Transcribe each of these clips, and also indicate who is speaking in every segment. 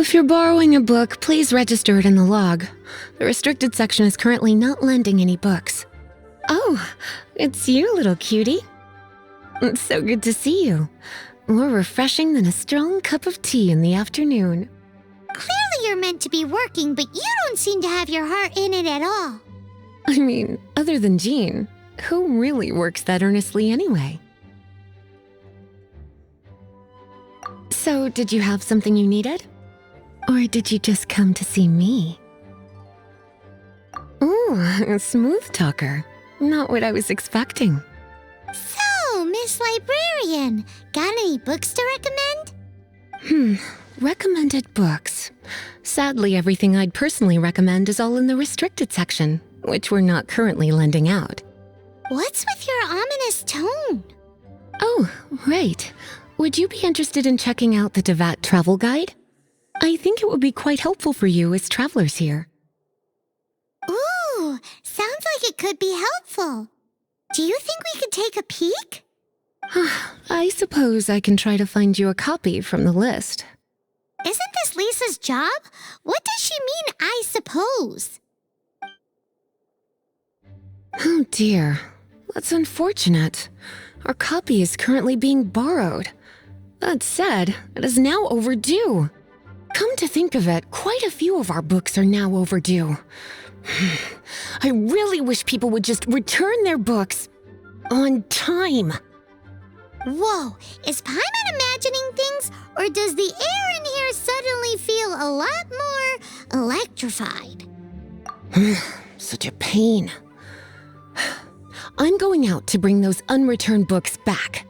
Speaker 1: If you're borrowing a book, please register it in the log. The restricted section is currently not lending any books. Oh, it's you, little cutie. It's so good to see you. More refreshing than a strong cup of tea in the afternoon.
Speaker 2: Clearly you're meant to be working, but you don't seem to have your heart in it at all.
Speaker 1: I mean, other than Jean, who really works that earnestly anyway? So, did you have something you needed? Or did you just come to see me? Ooh, a smooth talker. Not what I was expecting.
Speaker 2: So, Miss Librarian, got any books to recommend?
Speaker 1: Recommended books. Sadly, everything I'd personally recommend is all in the restricted section, which we're not currently lending out.
Speaker 2: What's with your ominous tone?
Speaker 1: Oh, right. Would you be interested in checking out the Devat travel guide? I think it would be quite helpful for you as travelers here.
Speaker 2: Ooh, sounds like it could be helpful. Do you think we could take a peek?
Speaker 1: I suppose I can try to find you a copy from the list.
Speaker 2: Isn't this Lisa's job? What does she mean, I suppose?
Speaker 1: Oh dear, that's unfortunate. Our copy is currently being borrowed. That said, it is now overdue. Come to think of it, quite a few of our books are now overdue. I really wish people would just return their books on time.
Speaker 2: Whoa, is Paimon imagining things, or does the air in here suddenly feel a lot more electrified?
Speaker 1: Such a pain. I'm going out to bring those unreturned books back.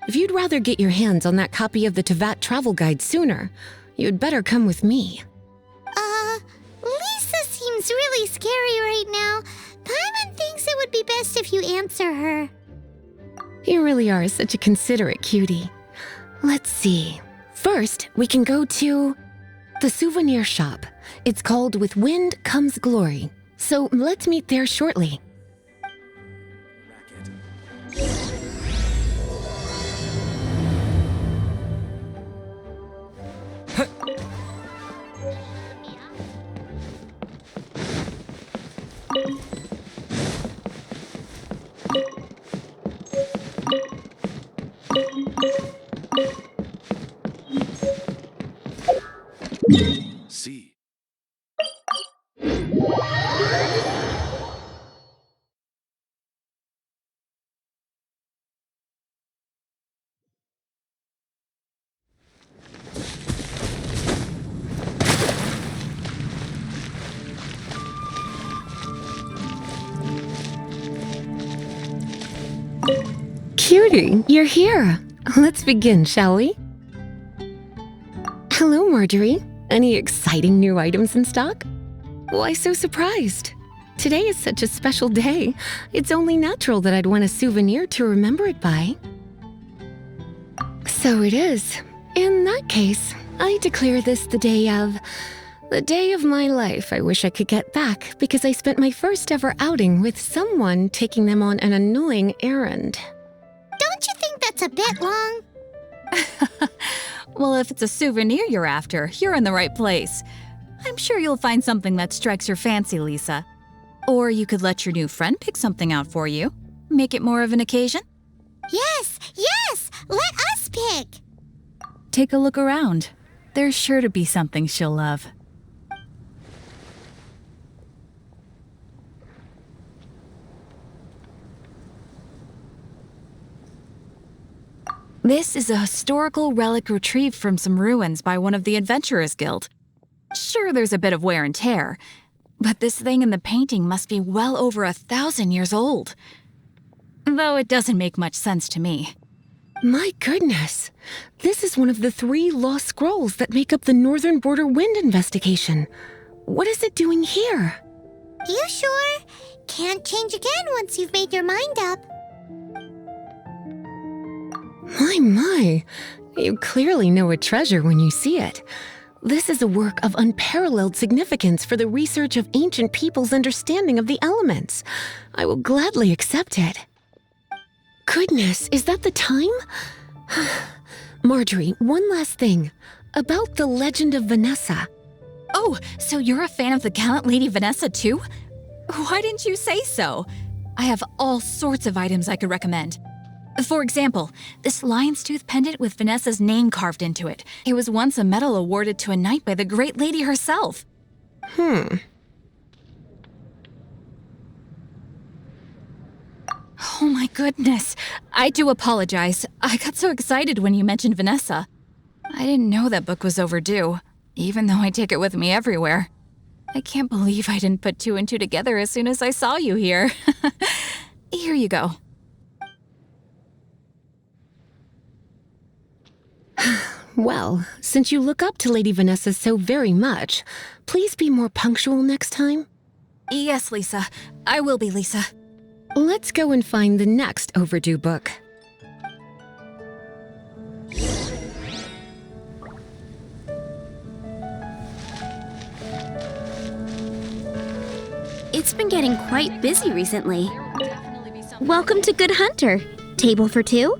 Speaker 1: If you'd rather get your hands on that copy of the Tevat travel guide sooner, you'd better come with me.
Speaker 2: Lisa seems really scary right now. Paimon thinks it would be best if you answer her.
Speaker 1: You really are such a considerate cutie. Let's see. First, we can go to the souvenir shop. It's called With Wind Comes Glory. So let's meet there shortly.
Speaker 3: See.
Speaker 1: Cutie, you're here. Let's begin, shall we? Hello, Marjorie. Any exciting new items in stock? Why so surprised? Today is such a special day. It's only natural that I'd want a souvenir to remember it by. So it is. In that case, I declare this the day of my life I wish I could get back because I spent my first ever outing with someone taking them on an annoying errand.
Speaker 2: Don't you think that's a bit long?
Speaker 4: Well, if it's a souvenir you're after, you're in the right place. I'm sure you'll find something that strikes your fancy, Lisa. Or you could let your new friend pick something out for you. Make it more of an occasion.
Speaker 2: Yes, let us pick.
Speaker 4: Take a look around. There's sure to be something she'll love. This is a historical relic retrieved from some ruins by one of the Adventurers Guild. Sure, there's a bit of wear and tear, but this thing in the painting must be well over 1,000 years old. Though it doesn't make much sense to me.
Speaker 1: My goodness! This is one of the 3 lost scrolls that make up the Northern Border Wind investigation. What is it doing here?
Speaker 2: You sure? Can't change again once you've made your mind up.
Speaker 1: My. You clearly know a treasure when you see it. This is a work of unparalleled significance for the research of ancient people's understanding of the elements. I will gladly accept it. Goodness, is that the time? Marjorie, one last thing. about the legend of Vanessa.
Speaker 4: Oh, so you're a fan of the gallant Lady Vanessa too? Why didn't you say so? I have all sorts of items I could recommend. For example, this lion's tooth pendant with Vanessa's name carved into it. It was once a medal awarded to a knight by the great lady herself. Oh my goodness. I do apologize. I got so excited when you mentioned Vanessa. I didn't know that book was overdue, even though I take it with me everywhere. I can't believe I didn't put two and two together as soon as I saw you here. Here you go.
Speaker 1: Well, since you look up to Lady Vanessa so very much, please be more punctual next time.
Speaker 4: Yes, Lisa. I will be, Lisa.
Speaker 1: Let's go and find the next overdue book.
Speaker 5: It's been getting quite busy recently. Welcome to Good Hunter. Table for two?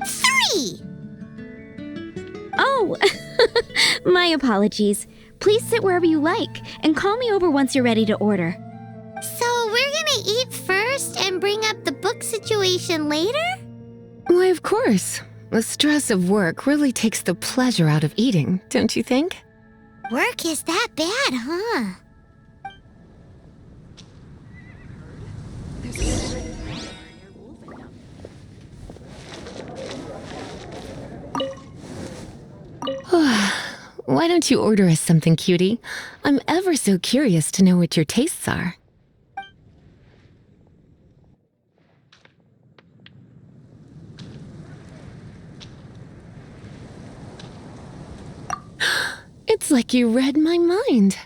Speaker 2: 3!
Speaker 5: Oh, my apologies. Please sit wherever you like and call me over once you're ready to order.
Speaker 2: So we're gonna eat first and bring up the book situation later?
Speaker 1: Why, of course. The stress of work really takes the pleasure out of eating, don't you think?
Speaker 2: Work is that bad, huh?
Speaker 1: Why don't you order us something, cutie? I'm ever so curious to know what your tastes are. It's like you read my mind.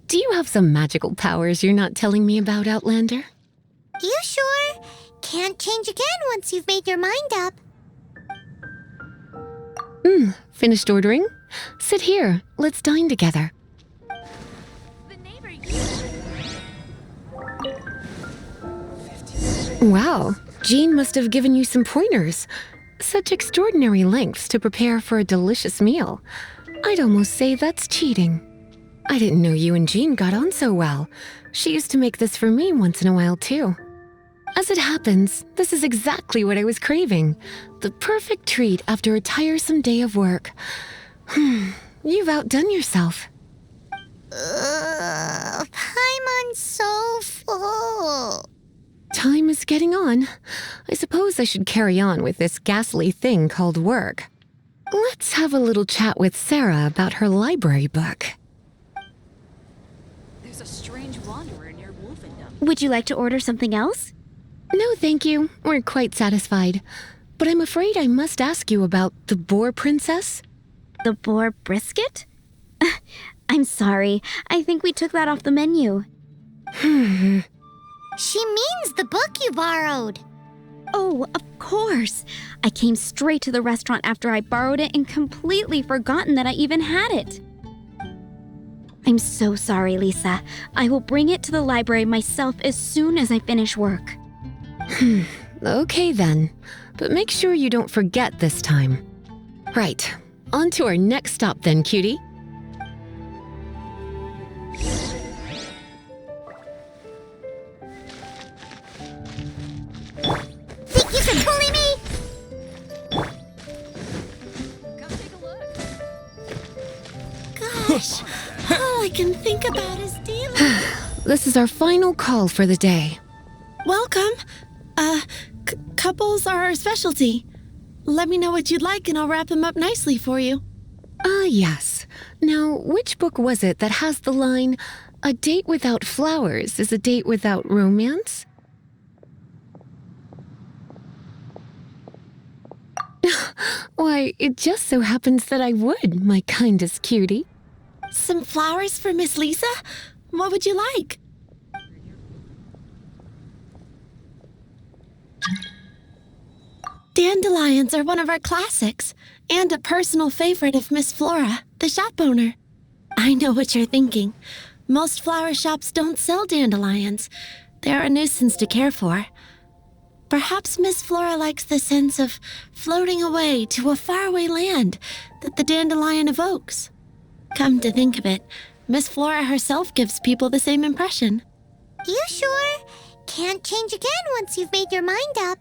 Speaker 1: Do you have some magical powers you're not telling me about, Outlander?
Speaker 2: You sure? Can't change again once you've made your mind up.
Speaker 1: Finished ordering? Sit here. Let's dine together. Wow, Jean must have given you some pointers. Such extraordinary lengths to prepare for a delicious meal. I'd almost say that's cheating. I didn't know you and Jean got on so well. She used to make this for me once in a while, too. As it happens, this is exactly what I was craving. The perfect treat after a tiresome day of work. You've outdone yourself.
Speaker 2: Paimon's so full.
Speaker 1: Time is getting on. I suppose I should carry on with this ghastly thing called work. Let's have a little chat with Sarah about her library book.
Speaker 4: There's a strange wanderer near Wolfendom.
Speaker 5: Would you like to order something else?
Speaker 1: No, thank you. We're quite satisfied. But I'm afraid I must ask you about the Boar Princess.
Speaker 5: The boar brisket? I'm sorry. I think we took that off the menu.
Speaker 2: She means the book you borrowed.
Speaker 5: Oh, of course. I came straight to the restaurant after I borrowed it and completely forgotten that I even had it. I'm so sorry, Lisa. I will bring it to the library myself as soon as I finish work.
Speaker 1: Okay then. But make sure you don't forget this time. Right. On to our next stop then, cutie.
Speaker 2: Think you can bully me?
Speaker 4: Come take a look.
Speaker 2: Gosh, all I can think about is dealing.
Speaker 1: This is our final call for the day.
Speaker 6: Welcome. Couples are our specialty. Let me know what you'd like and I'll wrap them up nicely for you.
Speaker 1: Yes. Now, which book was it that has the line, "A date without flowers is a date without romance"? Why, it just so happens that I would, my kindest cutie.
Speaker 6: Some flowers for Miss Lisa? What would you like? Dandelions are one of our classics, and a personal favorite of Miss Flora, the shop owner. I know what you're thinking. Most flower shops don't sell dandelions. They're a nuisance to care for. Perhaps Miss Flora likes the sense of floating away to a faraway land that the dandelion evokes. Come to think of it, Miss Flora herself gives people the same impression.
Speaker 2: You sure? Can't change again once you've made your mind up.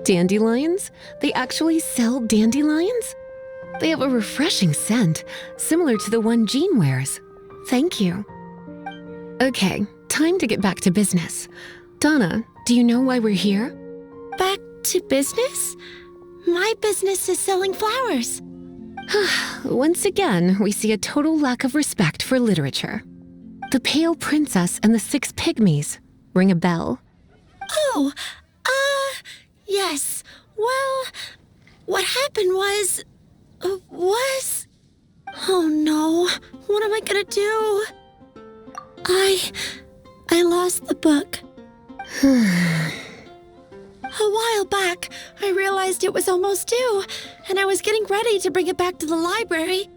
Speaker 1: Dandelions? They actually sell dandelions? They have a refreshing scent, similar to the one Jean wears. Thank you. Okay, time to get back to business. Donna, do you know why we're here?
Speaker 6: Back to business? My business is selling flowers.
Speaker 1: Once again, we see a total lack of respect for literature. The Pale Princess and the Six Pygmies. Ring a bell?
Speaker 6: Oh, yes. Well, what happened was... Oh no, what am I gonna do? I lost the book. A while back, I realized it was almost due, and I was getting ready to bring it back to the library.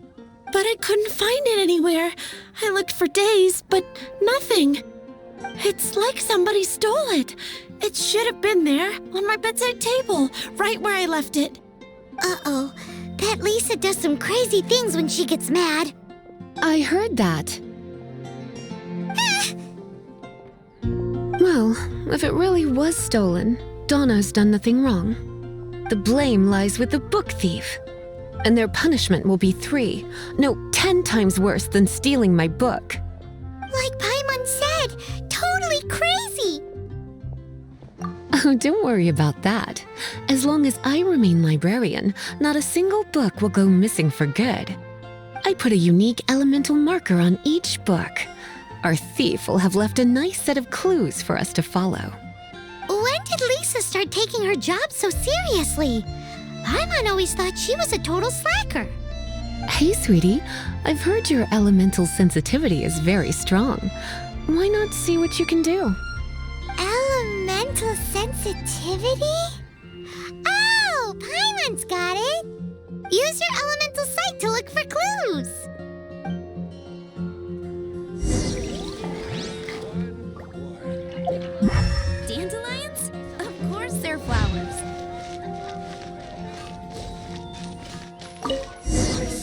Speaker 6: But I couldn't find it anywhere. I looked for days, but nothing. It's like somebody stole it. It should have been there, on my bedside table, right where I left it.
Speaker 2: Uh-oh. That Lisa does some crazy things when she gets mad.
Speaker 1: I heard that. Well, if it really was stolen, Donna's done nothing wrong. The blame lies with the book thief. And their punishment will be 10 times worse than stealing my book.
Speaker 2: Like Paimon said, totally crazy.
Speaker 1: Oh, don't worry about that. As long as I remain librarian, not a single book will go missing for good. I put a unique elemental marker on each book. Our thief will have left a nice set of clues for us to follow.
Speaker 2: When did Lisa start taking her job so seriously? Paimon always thought she was a total slacker.
Speaker 1: Hey, sweetie, I've heard your elemental sensitivity is very strong. Why not see what you can do?
Speaker 2: Elemental sensitivity? Oh, Paimon's got it. Use your elemental sight to look for clues.
Speaker 5: Dandelions? Of course they're flowers.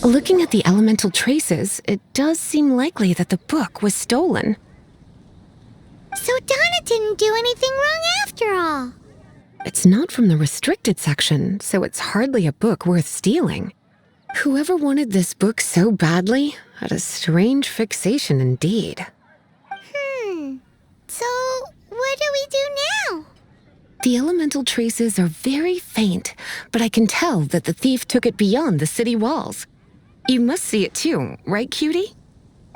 Speaker 1: Looking at the elemental traces, it does seem likely that the book was stolen.
Speaker 2: So Donna didn't do anything wrong after all.
Speaker 1: It's not from the restricted section, so it's hardly a book worth stealing. Whoever wanted this book so badly had a strange fixation indeed.
Speaker 2: So what do we do now?
Speaker 1: The elemental traces are very faint, but I can tell that the thief took it beyond the city walls. You must see it too, right, cutie?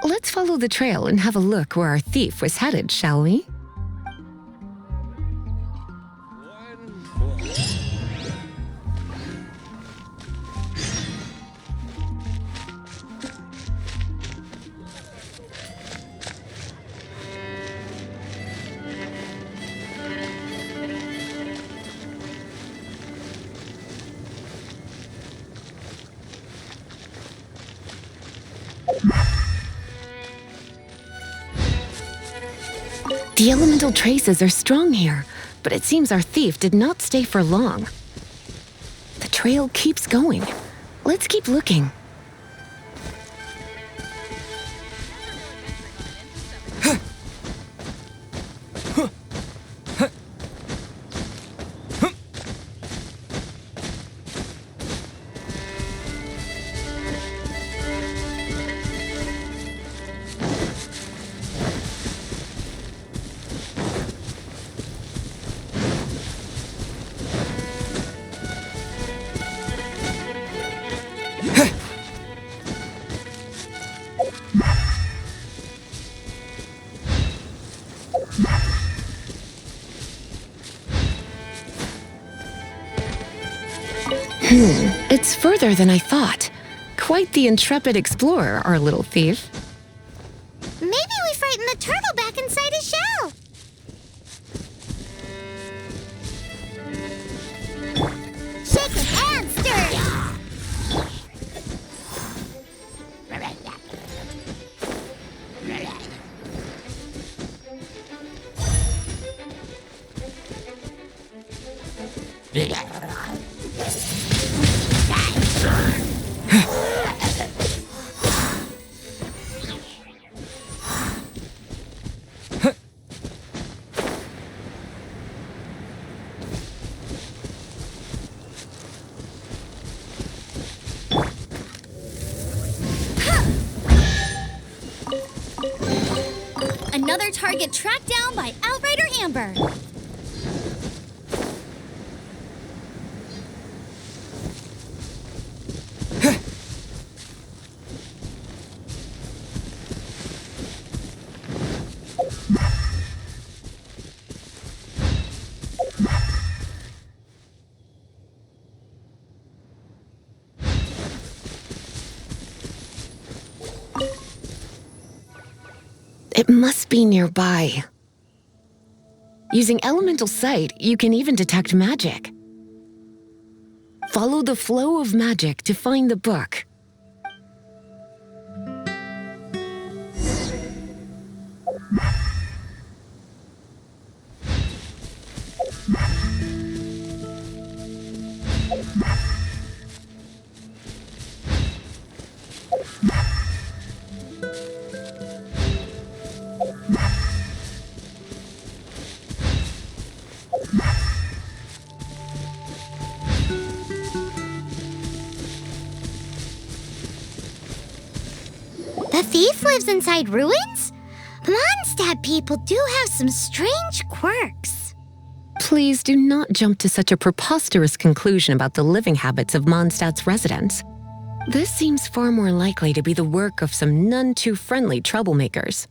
Speaker 1: Let's follow the trail and have a look where our thief was headed, shall we? The elemental traces are strong here, but it seems our thief did not stay for long. The trail keeps going. Let's keep looking. It's further than I thought. Quite the intrepid explorer, our little thief.
Speaker 2: Maybe we frightened the turtle back inside his shell. Shake it and stir it.
Speaker 7: another target tracked down by Outrider Amber.
Speaker 1: It must be nearby. Using elemental sight, you can even detect magic. Follow the flow of magic to find the book.
Speaker 2: The thief lives inside ruins? Mondstadt people do have some strange quirks.
Speaker 1: Please do not jump to such a preposterous conclusion about the living habits of Mondstadt's residents. This seems far more likely to be the work of some none too friendly troublemakers.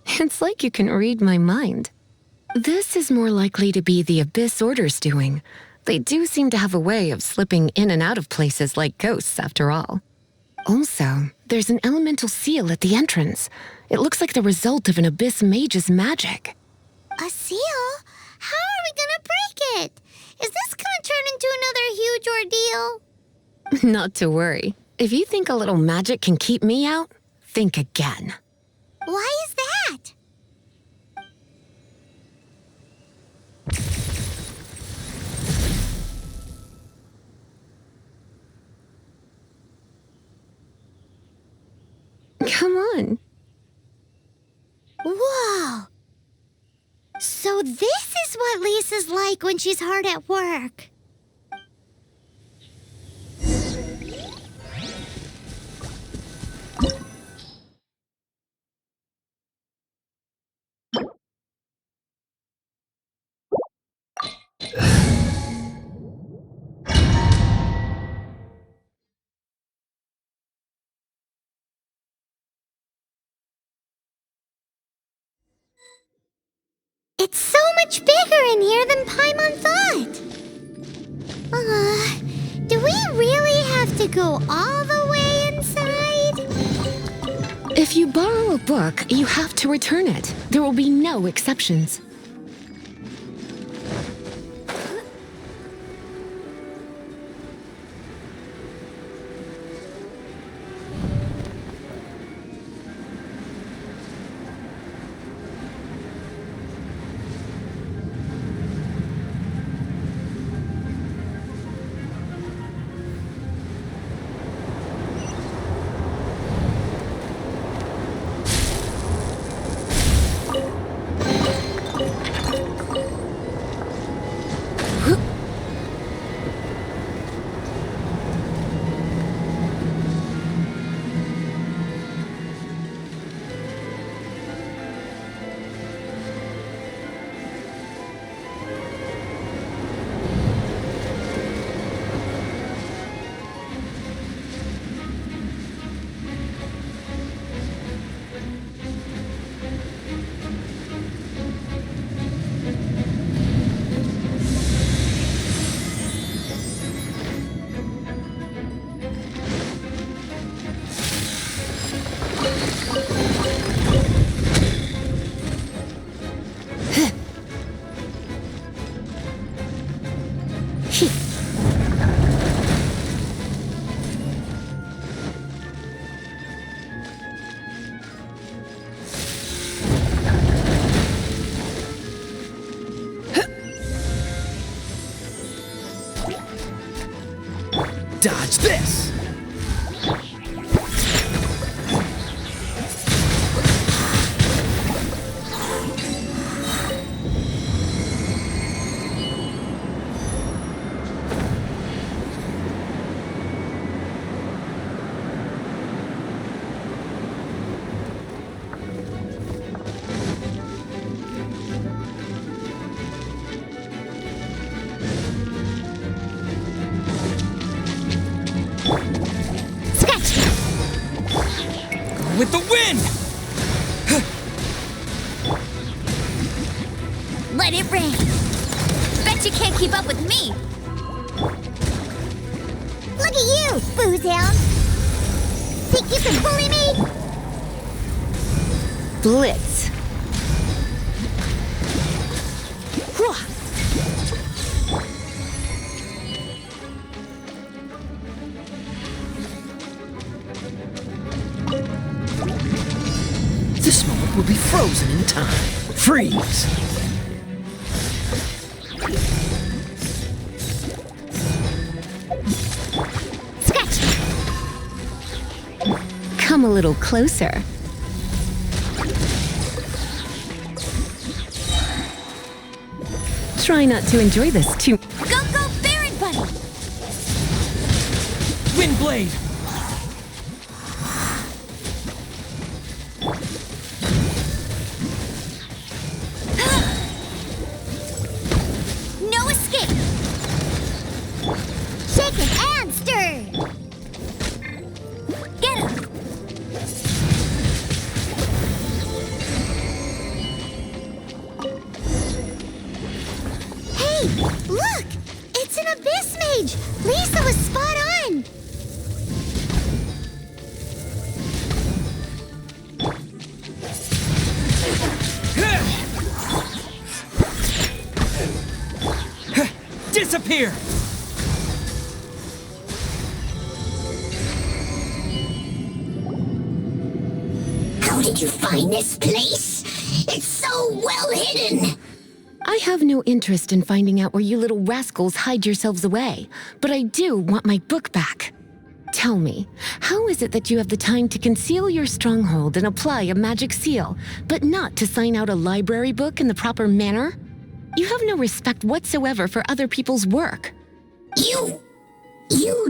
Speaker 1: It's like you can read my mind. This is more likely to be the Abyss Order's doing. They do seem to have a way of slipping in and out of places like ghosts, after all. Also, there's an elemental seal at the entrance. It looks like the result of an Abyss mage's magic.
Speaker 2: A seal? How are we gonna break it? Is this gonna turn into another huge ordeal?
Speaker 1: Not to worry. If you think a little magic can keep me out, think again.
Speaker 2: Why is that?
Speaker 1: Come on.
Speaker 2: Whoa! So this is what Lisa's like when she's hard at work. It's so much bigger in here than Paimon thought. Do we really have to go all the way inside?
Speaker 1: If you borrow a book, you have to return it. There will be no exceptions.
Speaker 3: Dodge this!
Speaker 8: with the wind!
Speaker 7: Let it rain. Bet you can't keep up with me.
Speaker 2: Look at you, Boozehound. Think you can bully me?
Speaker 1: Blitz.
Speaker 9: This moment will be frozen in time. Freeze!
Speaker 2: Scratch!
Speaker 1: Come a little closer. Try not to enjoy this too.
Speaker 7: Go, go, Baron Bunny!
Speaker 8: Windblade!
Speaker 7: No escape!
Speaker 2: Shaken and stirred!
Speaker 7: Get him!
Speaker 2: Hey, look! It's an Abyss Mage! Lisa was spot on!
Speaker 8: Disappear!
Speaker 2: How did you find this place? It's so well hidden!
Speaker 1: I have no interest in finding out where you little rascals hide yourselves away, but I do want my book back. Tell me, how is it that you have the time to conceal your stronghold and apply a magic seal, but not to sign out a library book in the proper manner? You have no respect whatsoever for other people's work.
Speaker 2: You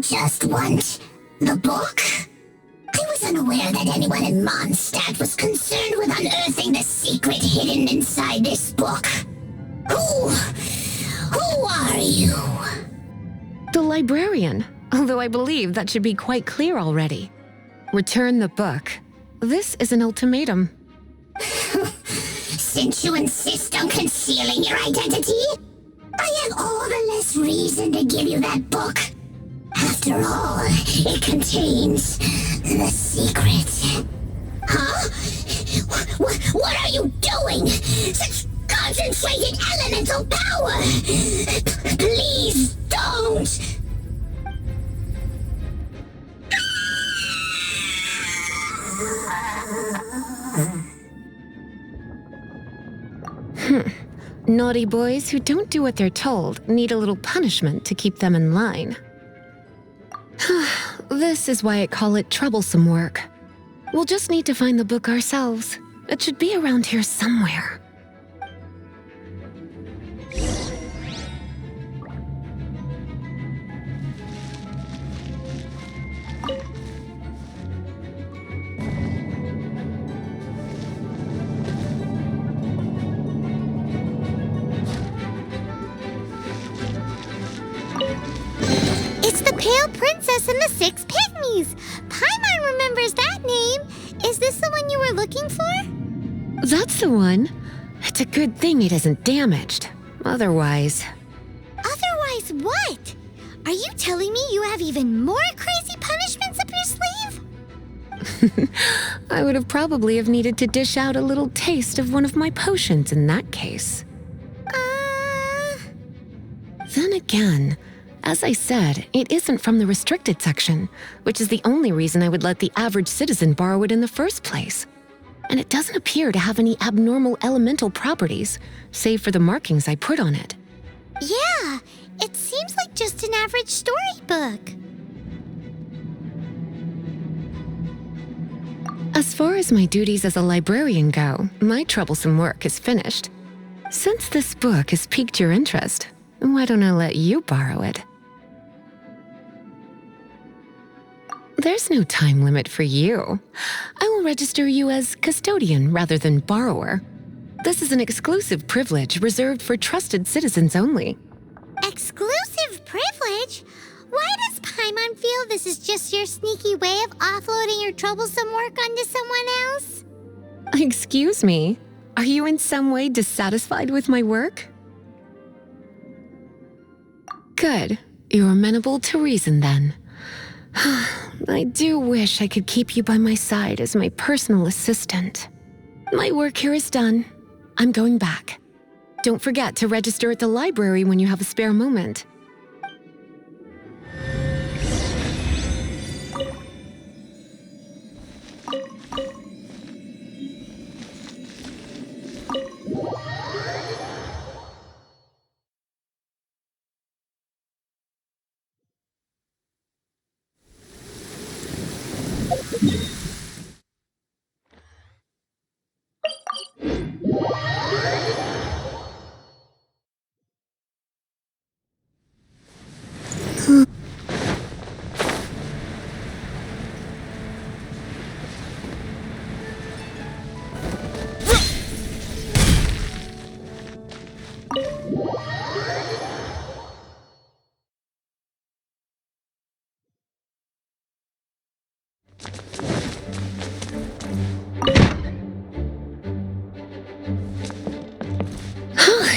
Speaker 2: just want the book? I was unaware that anyone in Mondstadt was concerned with unearthing the secret hidden inside this book. Who are you?
Speaker 1: The librarian, although I believe that should be quite clear already. Return the book. This is an ultimatum.
Speaker 2: Since you insist on concealing your identity, I have all the less reason to give you that book. After all, it contains the secret. Huh? What are you doing? Such concentrated elemental power! Please don't!
Speaker 1: Naughty boys who don't do what they're told need a little punishment to keep them in line. This is why I call it troublesome work. We'll just need to find the book ourselves. It should be around here somewhere.
Speaker 2: It's the Pale Princess and the Six Pygmies! Paimon remembers that name! Is this the one you were looking for?
Speaker 1: That's the one. It's a good thing it isn't damaged. Otherwise...
Speaker 2: Otherwise what? Are you telling me you have even more crazy punishments up your sleeve?
Speaker 1: I would have probably have needed to dish out a little taste of one of my potions in that case. Then again, as I said, it isn't from the restricted section, which is the only reason I would let the average citizen borrow it in the first place. And it doesn't appear to have any abnormal elemental properties, save for the markings I put on it.
Speaker 2: Yeah, it seems like just an average storybook.
Speaker 1: As far as my duties as a librarian go, my troublesome work is finished. Since this book has piqued your interest, why don't I let you borrow it? There's no time limit for you. I will register you as custodian rather than borrower. This is an exclusive privilege reserved for trusted citizens only.
Speaker 2: Exclusive privilege? Why does Paimon feel this is just your sneaky way of offloading your troublesome work onto someone else?
Speaker 1: Excuse me, are you in some way dissatisfied with my work? Good, you're amenable to reason then. I do wish I could keep you by my side as my personal assistant. My work here is done. I'm going back. Don't forget to register at the library when you have a spare moment.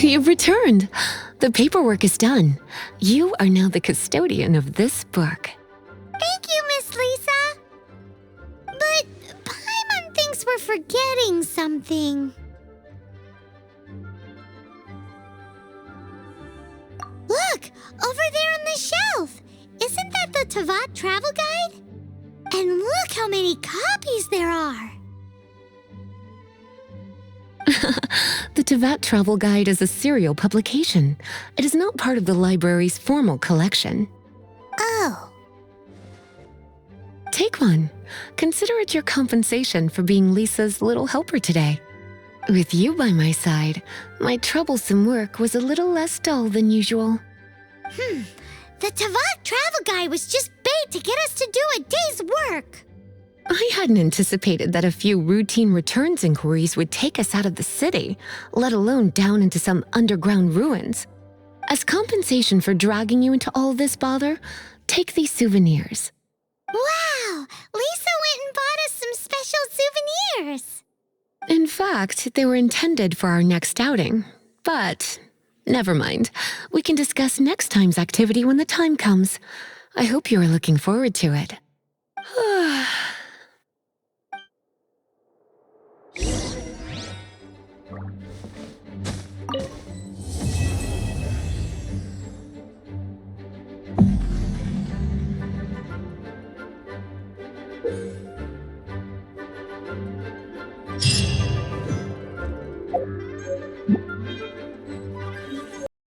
Speaker 1: You've returned. The paperwork is done. You are now the custodian of this book.
Speaker 2: Thank you, Miss Lisa. But Paimon thinks we're forgetting something. Look, over there on the shelf. Isn't that the Tavat travel guide? And look how many copies there are.
Speaker 1: The Tavat Travel Guide is a serial publication. It is not part of the library's formal collection.
Speaker 2: Oh.
Speaker 1: Take one. Consider it your compensation for being Lisa's little helper today. With you by my side, my troublesome work was a little less dull than usual.
Speaker 2: The Tavat travel guide was just bait to get us to do a day's work.
Speaker 1: I hadn't anticipated that a few routine returns inquiries would take us out of the city, let alone down into some underground ruins. As compensation for dragging you into all this bother, take these souvenirs.
Speaker 2: Wow! Lisa went and bought us some special souvenirs.
Speaker 1: In fact, they were intended for our next outing. But never mind. We can discuss next time's activity when the time comes. I hope you are looking forward to it.